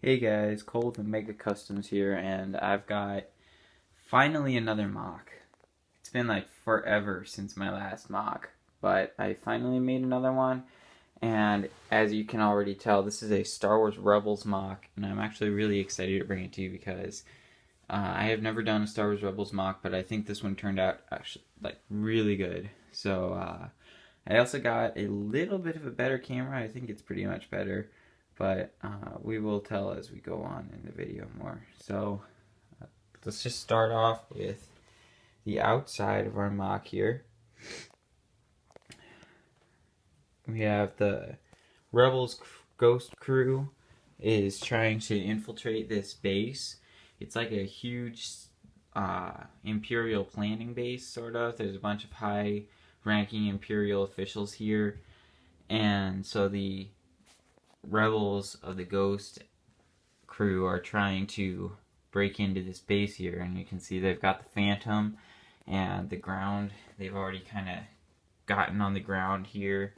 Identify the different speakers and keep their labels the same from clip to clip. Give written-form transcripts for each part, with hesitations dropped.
Speaker 1: Hey guys, Cole with Mega Customs here, and I've got finally another mock. It's been like forever since my last mock, but I finally made another one, and as you can already tell, this is a Star Wars Rebels mock, and I'm actually really excited to bring it to you because I have never done a Star Wars Rebels mock, but I think this one turned out actually like really good. So I also got a little bit of a better camera. I think it's pretty much better, but we will tell as we go on in the video more. So let's just start off with the outside of our mock here. We have the Rebels Ghost crew is trying to infiltrate this base. It's like a huge Imperial planning base, sort of. There's a bunch of high-ranking Imperial officials here, and so the rebels of the Ghost crew are trying to break into this base here, and you can see they've got the Phantom and the ground. They've already kind of gotten on the ground here,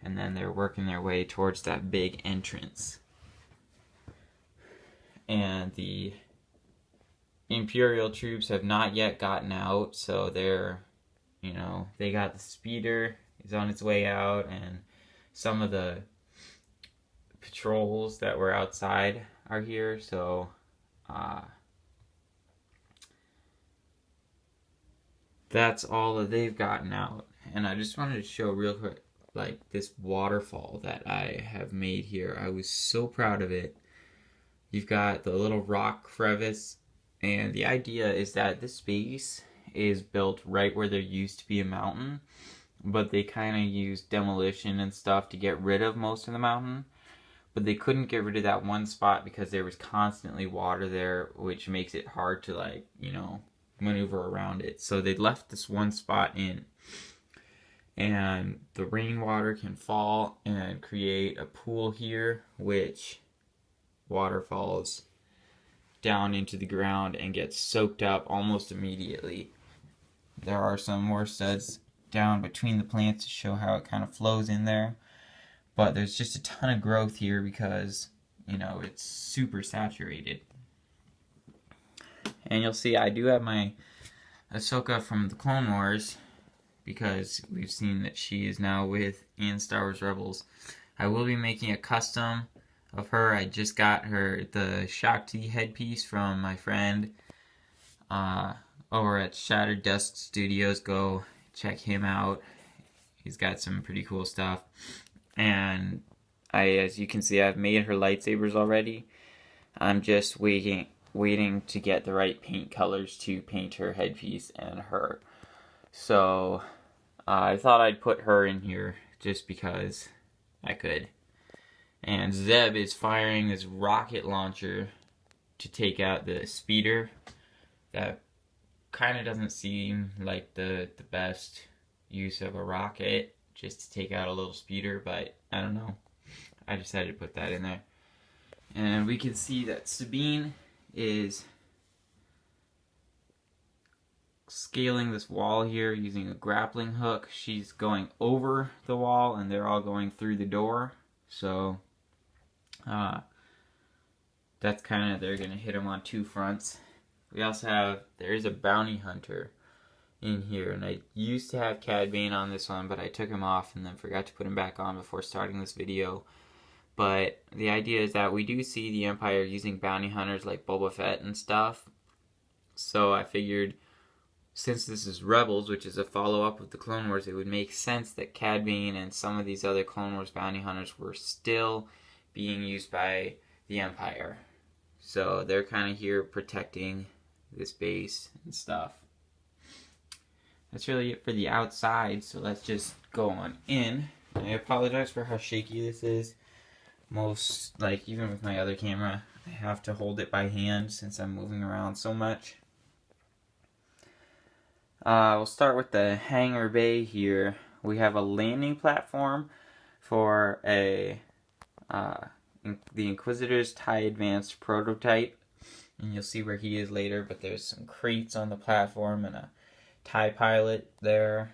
Speaker 1: and then they're working their way towards that big entrance. And the Imperial troops have not yet gotten out, so they're, they got the speeder is on its way out, and some of the patrols that were outside are here, so that's all that they've gotten out. And I just wanted to show real quick, like, this waterfall that I have made here. I was so proud of it. You've got the little rock crevice, and the idea is that this base is built right where there used to be a mountain, but they kind of used demolition and stuff to get rid of most of the mountain. But they couldn't get rid of that one spot because there was constantly water there, which makes it hard to, maneuver around it. So they left this one spot in, and the rainwater can fall and create a pool here, which water falls down into the ground and gets soaked up almost immediately. There are some more studs down between the plants to show how it kind of flows in there. But there's just a ton of growth here because, it's super saturated. And you'll see I do have my Ahsoka from the Clone Wars, because we've seen that she is now in Star Wars Rebels. I will be making a custom of her. I just got her the Shakti headpiece from my friend over at Shattered Dust Studios. Go check him out. He's got some pretty cool stuff. And as you can see, I've made her lightsabers already. I'm just waiting to get the right paint colors to paint her headpiece and her. So I thought I'd put her in here just because I could. And Zeb is firing this rocket launcher to take out the speeder. That kind of doesn't seem like the best use of a rocket, just to take out a little speeder, but I don't know. I decided to put that in there. And we can see that Sabine is scaling this wall here using a grappling hook. She's going over the wall, and they're all going through the door. So that's kind of, they're going to hit them on two fronts. We also have, there's a bounty hunter in here, and I used to have Cad Bane on this one, but I took him off and then forgot to put him back on before starting this video. But the idea is that we do see the Empire using bounty hunters like Boba Fett and stuff, so I figured since this is Rebels, which is a follow-up of the Clone Wars, it would make sense that Cad Bane and some of these other Clone Wars bounty hunters were still being used by the Empire. So they're kind of here protecting this base and stuff. That's really it for the outside, so let's just go on in. I apologize for how shaky this is. Even with my other camera, I have to hold it by hand since I'm moving around so much. We'll start with the hangar bay here. We have a landing platform for the Inquisitor's TIE Advanced prototype, and you'll see where he is later, but there's some crates on the platform and a TIE pilot there.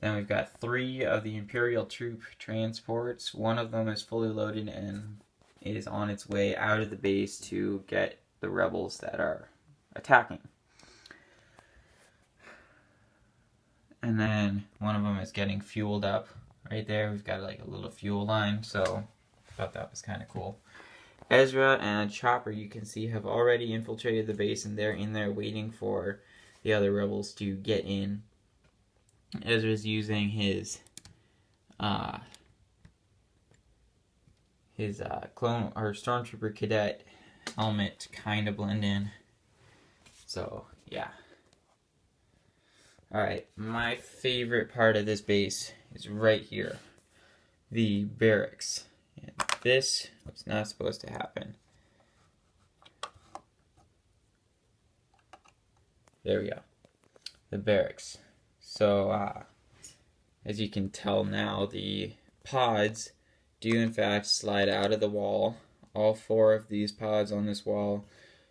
Speaker 1: Then we've got 3 of the Imperial troop transports. One of them is fully loaded and is on its way out of the base to get the rebels that are attacking. And then one of them is getting fueled up right there. We've got like a little fuel line, so I thought that was kind of cool. Ezra and Chopper, you can see, have already infiltrated the base, and they're in there waiting for the other rebels to get in. Ezra's using his clone or stormtrooper cadet helmet to kind of blend in. So yeah. Alright, my favorite part of this base is right here. The barracks. And this was not supposed to happen. There we go. The barracks. So, as you can tell now, the pods do in fact slide out of the wall. All 4 of these pods on this wall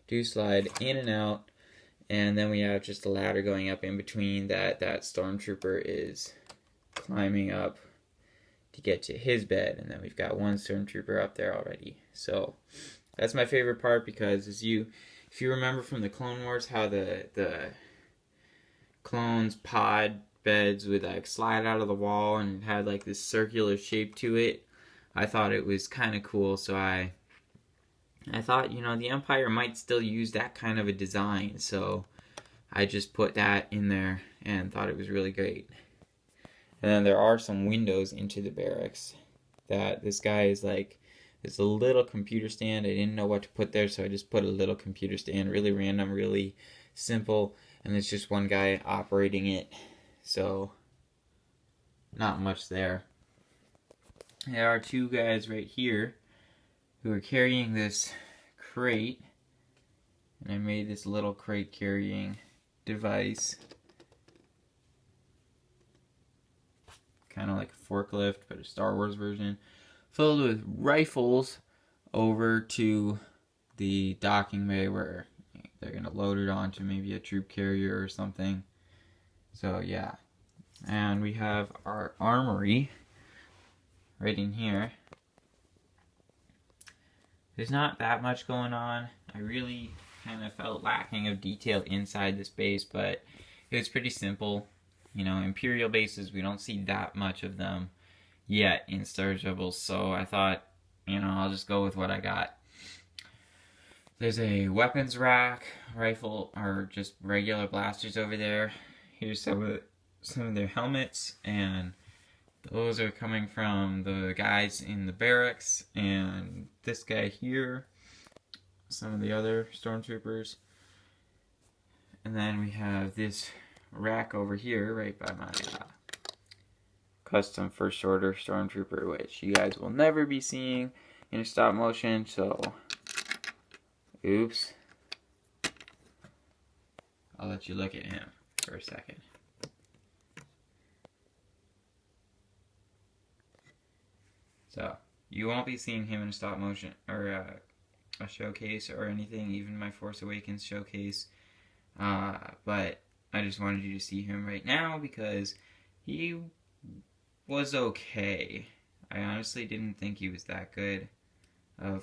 Speaker 1: do slide in and out. And then we have just a ladder going up in between that stormtrooper is climbing up to get to his bed. And then we've got one stormtrooper up there already. So that's my favorite part, because if you remember from the Clone Wars how the clones' pod beds would like slide out of the wall and it had like this circular shape to it, I thought it was kind of cool. So I thought, you know, the Empire might still use that kind of a design, so I just put that in there and thought it was really great. And then there are some windows into the barracks that this guy is like, it's a little computer stand. I didn't know what to put there, so I just put a little computer stand, really random, really simple, and it's just one guy operating it, so not much there. There are 2 guys right here who are carrying this crate, and I made this little crate carrying device, kind of like a forklift but a Star Wars version, filled with rifles over to the docking bay where they're gonna load it onto maybe a troop carrier or something. So yeah, and we have our armory right in here. There's not that much going on. I really kind of felt lacking of detail inside this base, but it was pretty simple. You know, Imperial bases, we don't see that much of them yet in Star Wars Rebels, so I thought, you know, I'll just go with what I got. There's a weapons rack, rifle, or just regular blasters over there. Here's some of their helmets, and those are coming from the guys in the barracks, and this guy here, some of the other stormtroopers. And then we have this rack over here right by my custom First Order stormtrooper, which you guys will never be seeing in stop motion, so oops. I'll let you look at him for a second. So, you won't be seeing him in a stop motion or a showcase or anything, even my Force Awakens showcase. But I just wanted you to see him right now because he was okay. I honestly didn't think he was that good. I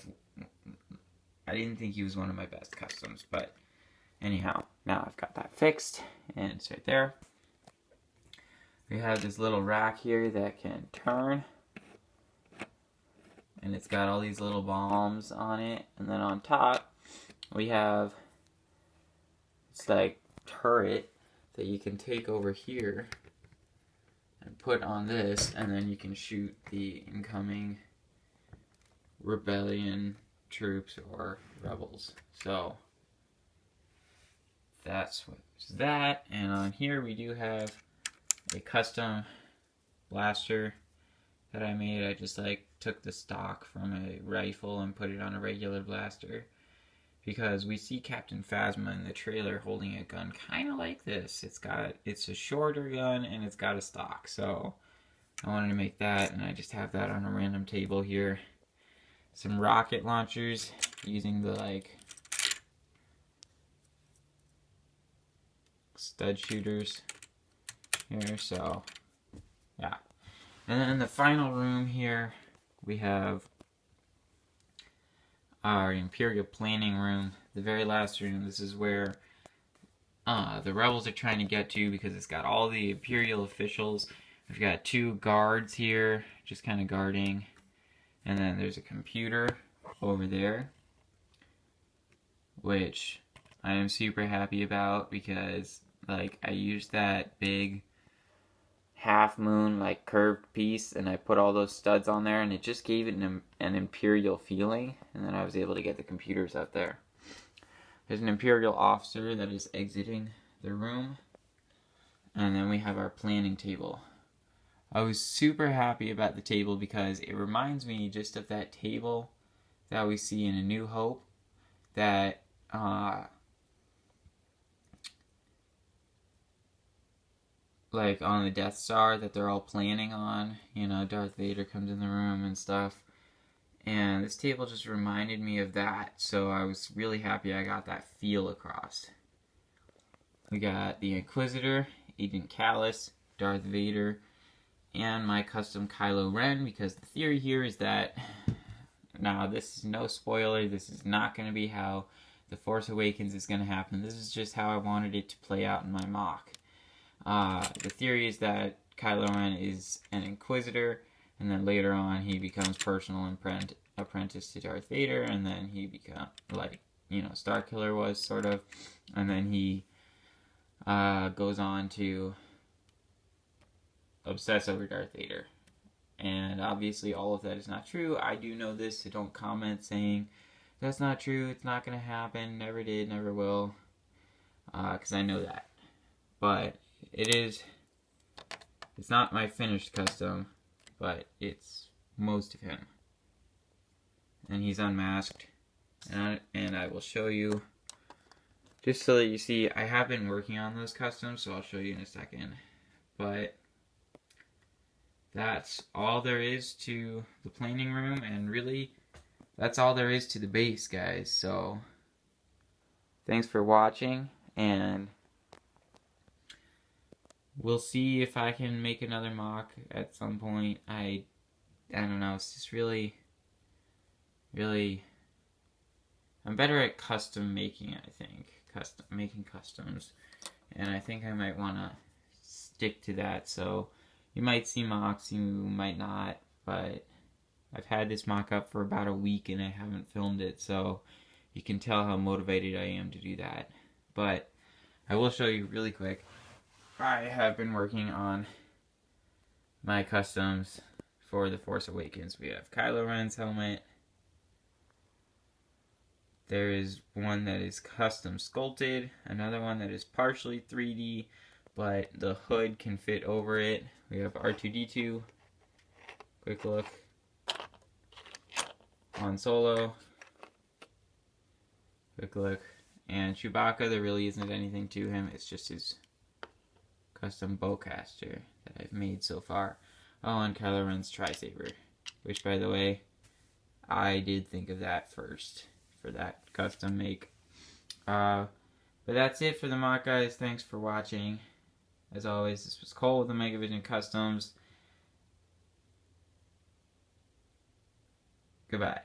Speaker 1: didn't think he was one of my best customs, but anyhow, now I've got that fixed, and it's right there. We have this little rack here that can turn, and it's got all these little bombs on it, and then on top we have this like turret that you can take over here and put on this, and then you can shoot the incoming rebellion troops or rebels. So that's what's that. And on here we do have a custom blaster that I made. I just like took the stock from a rifle and put it on a regular blaster because we see Captain Phasma in the trailer holding a gun kind of like this. It's a shorter gun and it's got a stock, so I wanted to make that, and I just have that on a random table here. Some rocket launchers using the like stud shooters here, so yeah. And then in the final room here we have our Imperial planning room, the very last room. This is where the rebels are trying to get to because it's got all the Imperial officials. We've got 2 guards here, just kind of guarding. And then there's a computer over there, which I am super happy about because, like, I used that big half moon, like, curved piece, and I put all those studs on there, and it just gave it an Imperial feeling, and then I was able to get the computers out there. There's an Imperial officer that is exiting the room, and then we have our planning table. I was super happy about the table because it reminds me just of that table that we see in A New Hope that like on the Death Star that they're all planning on. You know, Darth Vader comes in the room and stuff. And this table just reminded me of that, so I was really happy I got that feel across. We got the Inquisitor, Agent Callus, Darth Vader, and my custom Kylo Ren, because the theory here is that, now this is no spoiler, this is not going to be how The Force Awakens is going to happen, this is just how I wanted it to play out in my mock. The theory is that Kylo Ren is an Inquisitor, and then later on he becomes personal apprentice to Darth Vader, and then he becomes, like, you know, Starkiller was, sort of, and then he goes on to obsess over Darth Vader. And obviously all of that is not true. I do know this, so don't comment saying, that's not true, it's not going to happen, never did, never will, because I know that. But it's not my finished custom, but it's most of him. And he's unmasked, and I will show you, just so that you see, I have been working on those customs, so I'll show you in a second. But that's all there is to the planning room, and really, that's all there is to the base, guys. So, thanks for watching, and we'll see if I can make another mock at some point. I don't know, it's just really, I'm better at custom making, I think. Making customs. And I think I might want to stick to that, so you might see mocks, you might not, but I've had this mock up for about a week and I haven't filmed it, so you can tell how motivated I am to do that. But I will show you really quick. I have been working on my customs for The Force Awakens. We have Kylo Ren's helmet. There is one that is custom sculpted, another one that is partially 3D, but the hood can fit over it. We have R2-D2, quick look, Han Solo, quick look, and Chewbacca, there really isn't anything to him, it's just his custom bowcaster that I've made so far. Oh, and Kylo Ren's tri-saber, which, by the way, I did think of that first for that custom make. But that's it for the mock, guys. Thanks for watching. As always, this was Cole with the Megavision Customs. Goodbye.